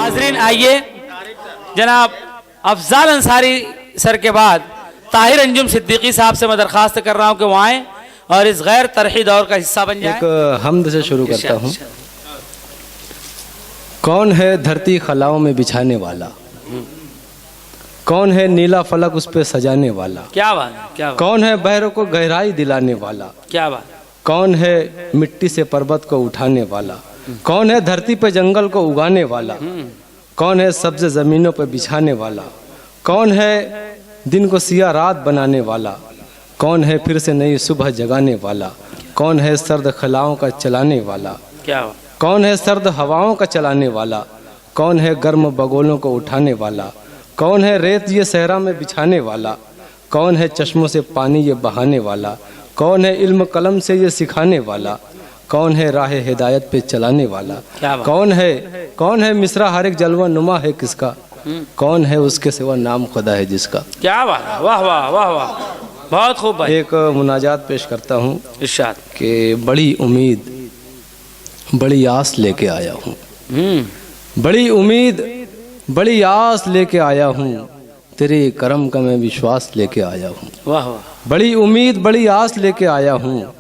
नाजरीन आइए, जनाब अफजाल अंसारी सर के बाद ताहिर अंजुम सिद्दीकी साहब से मैं दरख्वास्त कर रहा हूँ कि वो आएँ और इस गैर तरही दौर का हिस्सा बन जाए। एक हमद से शुरू करता हूँ। कौन है धरती खलाओं में बिछाने वाला, कौन है नीला फलक उस पे सजाने वाला, क्या बात है, क्या बात, कौन है बहरों को गहराई दिलाने वाला, क्या बात, कौन है मिट्टी से पर्वत को उठाने वाला, कौन है धरती पे जंगल को उगाने वाला, कौन है सब्ज ज़मीनों पे बिछाने वाला, कौन है दिन को सिया रात बनाने वाला, कौन है फिर से नई सुबह जगाने वाला, कौन है सर्द खलाओं का चलाने वाला, क्या बात, कौन है सर्द हवाओं का चलाने वाला, कौन है गर्म बगोलों को उठाने वाला, कौन है रेत ये सहरा में बिछाने वाला, कौन है चश्मों से पानी ये बहाने वाला, कौन है इल्म कलम से ये सिखाने वाला, कौन है राह हिदायत पे चलाने वाला, कौन है मिसरा हर एक जलवा नुमा है किसका, कौन है उसके सिवा नाम खुदा है जिसका। क्या बात है, वाह वाह वाह वाह, बहुत खूब भाई। एक मुनाजात पेश करता हूँ इरशाद कि बड़ी उम्मीद बड़ी आस लेके आया हूँ, बड़ी उम्मीद बड़ी आस लेके आया हूँ, तेरे करम का मैं विश्वास लेके आया हूँ। वाह वाह, बड़ी उम्मीद बड़ी आस लेके आया हूँ,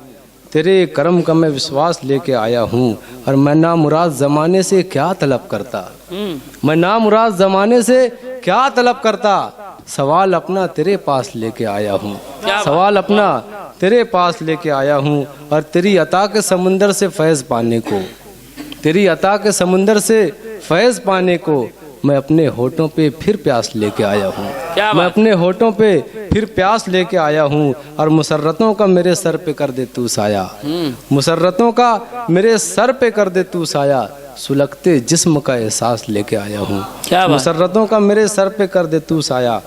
तेरे करम का मैं विश्वास लेके आया हूँ। और मैं नामुराद ज़माने से क्या तलब करता, मैं नामुराद ज़माने से क्या तलब करता, सवाल अपना तेरे पास लेके आया हूँ, सवाल अपना तेरे पास लेके आया हूँ। और तेरी अता के समुंदर से फैज़ पाने को, तेरी अता के समुंदर से फैज़ पाने को मैं अपने होठों पे फिर प्यास लेके आया हूँ, मैं अपने होठों पे फिर प्यास लेके आया हूँ। और मुसर्रतों का मेरे सर पे कर दे तू साया, मुसर्रतों का मेरे सर पे कर दे तू साया, सुलगते जिस्म का एहसास लेके आया हूँ। मुसर्रतों का मेरे सर पे कर दे तू साया,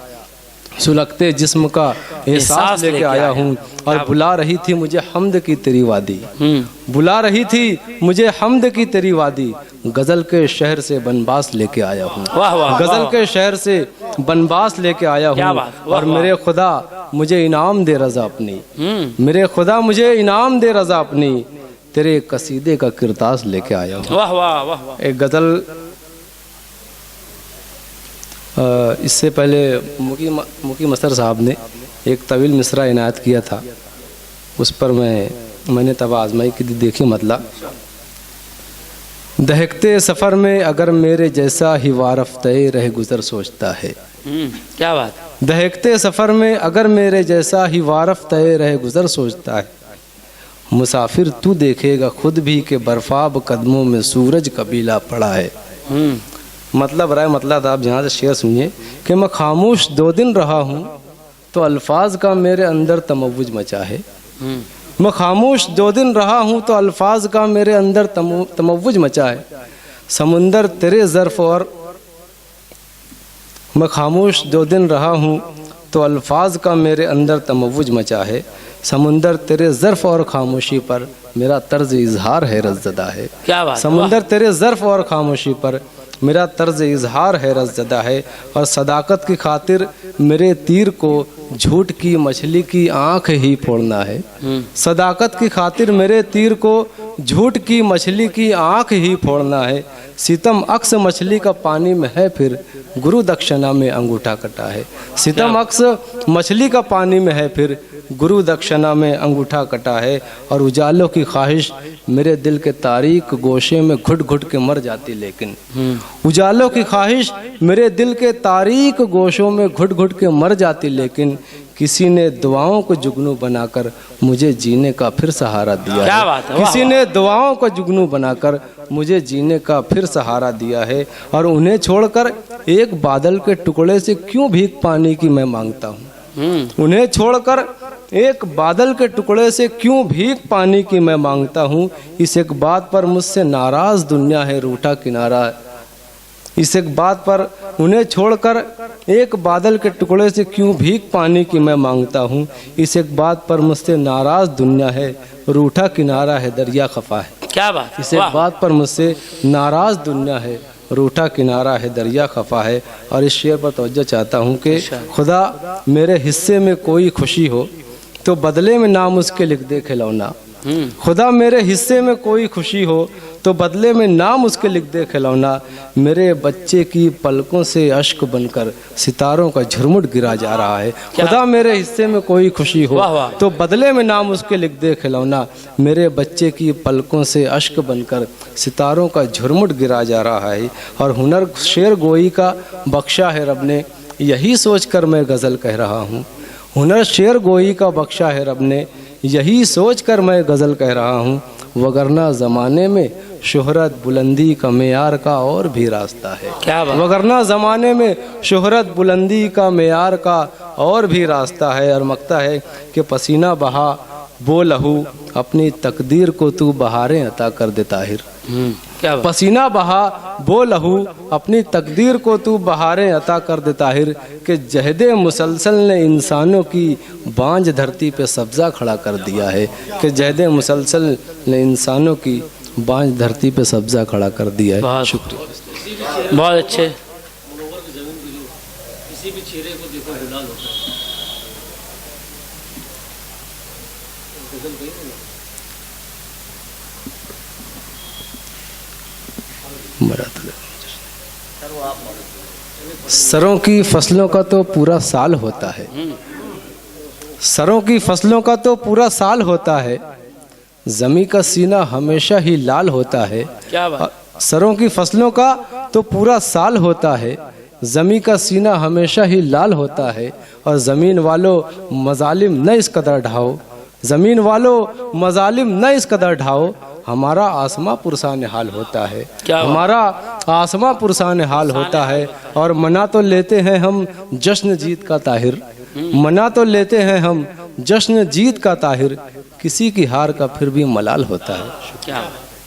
सुलगते जिस्म का एहसास लेके आया हूँ। और बुला रही थी मुझे हमद की तेरी वादी, बुला रही थी मुझे हमद की तेरी वादी, गज़ल के शहर से बनबास लेके आया हूँ, गज़ल के शहर से बनबास लेके आया हूँ। और मेरे खुदा मुझे इनाम दे रज़ा अपनी, मेरे खुदा मुझे इनाम दे रज़ा अपनी, तेरे कसीदे का किरतास लेके आया हूँ। वाह वाह वाह वाह। एक गज़ल इससे पहले मुकी मसर साहब ने एक तवील मिसरा इनायत किया था, उस पर मैंने तब आजमाई की देखी मतलब। दहकते सफ़र में अगर मेरे जैसा ही वारफ्ते रह गुज़र सोचता है, क्या बात, दहकते सफ़र में अगर मेरे जैसा ही वारफ्ते रह गुज़र सोचता है, मुसाफिर तू देखेगा खुद भी कि बर्फाब कदमों में सूरज कबीला पड़ा है। मतलब राय मतलब आप जहाँ से शेर सुनिए कि मैं खामोश 2 दिन रहा हूँ तो अल्फाज का मेरे अंदर तमव्वुज मचा है, मैं खामोश 2 दिन रहा हूँ तो अल्फाज का मेरे अंदर तमव्वुज मचा है। समुंदर तेरे ज़र्फ़ और मैं खामोश 2 दिन रहा हूँ तो अल्फाज का मेरे अंदर तमव्वुज मचा है, समुंदर तेरे ज़र्फ़ और खामोशी पर मेरा तर्ज इजहार हैरत ज़दा है। क्या बात, समुंदर तेरे ज़र्फ़ और खामोशी पर मेरा तर्ज इजहार हैरत ज़दा है। और सदाकत की खातिर मेरे तीर को झूठ की मछली की आँख ही फोड़ना है, सदाकत की खातिर मेरे तीर को झूठ की मछली की आँख ही फोड़ना है। सितम अक्स मछली का पानी में है फिर गुरु दक्षिणा में अंगूठा कटा है, सितम अक्स मछली का पानी में है फिर गुरु दक्षिणा में अंगूठा कटा है। और उजालों की ख्वाहिश मेरे दिल के तारीक गोशे में घुट घुट के मर जाती, लेकिन उजालों की ख्वाहिश मेरे दिल के तारीक गोशों में घुट घुट के मर जाती, लेकिन किसी ने दुआओं को जुगनू बनाकर मुझे जीने का फिर सहारा दिया है, किसी ने दुआओं को जुगनू बनाकर मुझे जीने का फिर सहारा दिया है। और उन्हें छोड़कर एक बादल के टुकड़े से क्यों भीख पानी की मैं मांगता हूँ, उन्हें छोड़कर एक बादल के टुकड़े से क्यों भीख पानी की मैं मांगता हूँ। इस एक बात पर मुझसे नाराज़ दुनिया है रूठा किनारा, इस एक बात पर उन्हें छोड़कर एक बादल के टुकड़े से क्यों भीख पानी की मैं मांगता हूँ। इस एक बात पर मुझसे नाराज़ दुनिया है रूठा किनारा है दरिया खफा है। क्या बात, इस एक बात पर मुझसे नाराज़ दुनिया है रूठा किनारा है दरिया खफा है। और इस शेर पर तवज्जो चाहता हूँ कि खुदा मेरे हिस्से में कोई खुशी हो तो बदले में नाम उसके लिख दे खिलौना, खुदा मेरे हिस्से में कोई खुशी हो तो बदले में नाम उसके लिख दे खिलौना। मेरे बच्चे की पलकों से अश्क बनकर सितारों का झुरमुट गिरा जा रहा है। खुदा मेरे हिस्से में कोई खुशी हो वाह वाह। तो बदले में नाम उसके लिख दे खिलौना। मेरे बच्चे की पलकों से अश्क बनकर सितारों का झुरमुट गिरा जा रहा है। और हुनर शेर गोई का बख्शा है रब ने, यही सोचकर मैं गज़ल कह रहा हूँ। हुनर शेर गोई का बख्शा है रब ने, यही सोचकर मैं गज़ल कह रहा हूँ। वगरना ज़माने में शोहरत बुलंदी का मेयार का और भी रास्ता है। क्या बात। वगरना ज़माने में शोहरत बुलंदी का मेयार का और भी रास्ता है। और मकता है कि पसीना बहा वो लहू, अपनी तकदीर को तू बहारें अता कर दे ताहिर। क्या बात। पसीना बहा वो लहू, अपनी तकदीर को तू बहारें अता कर दे ताहिर। कि जहदे मुसलसल ने इंसानों की बांझ धरती पे सब्ज़ा खड़ा कर दिया है। कि जहदे मुसलसल ने इंसानों की बांझ धरती पे सब्ज़ा खड़ा कर दिया है। बहुत शुक्रिया। बहुत अच्छे। सरों की फसलों का तो पूरा साल होता है। सरों की फसलों का तो पूरा साल होता है। ज़मीं का सीना हमेशा ही लाल होता है। क्या बात। सरों की फसलों का तो पूरा साल होता है। ज़मीं का सीना हमेशा ही लाल होता है। और ज़मीन वालों मजालिम न इस कदर ढाओ, ज़मीन वालों मजालिम न इस कदर ढाओ। हमारा आसमां पुरसान हाल होता है। हमारा आसमां पुरसान हाल होता है। और मना तो लेते हैं हम जश्न जीत का ताहिर, मना तो लेते हैं हम जश्न जीत का ताहिर। किसी की हार का फिर भी मलाल होता है। क्या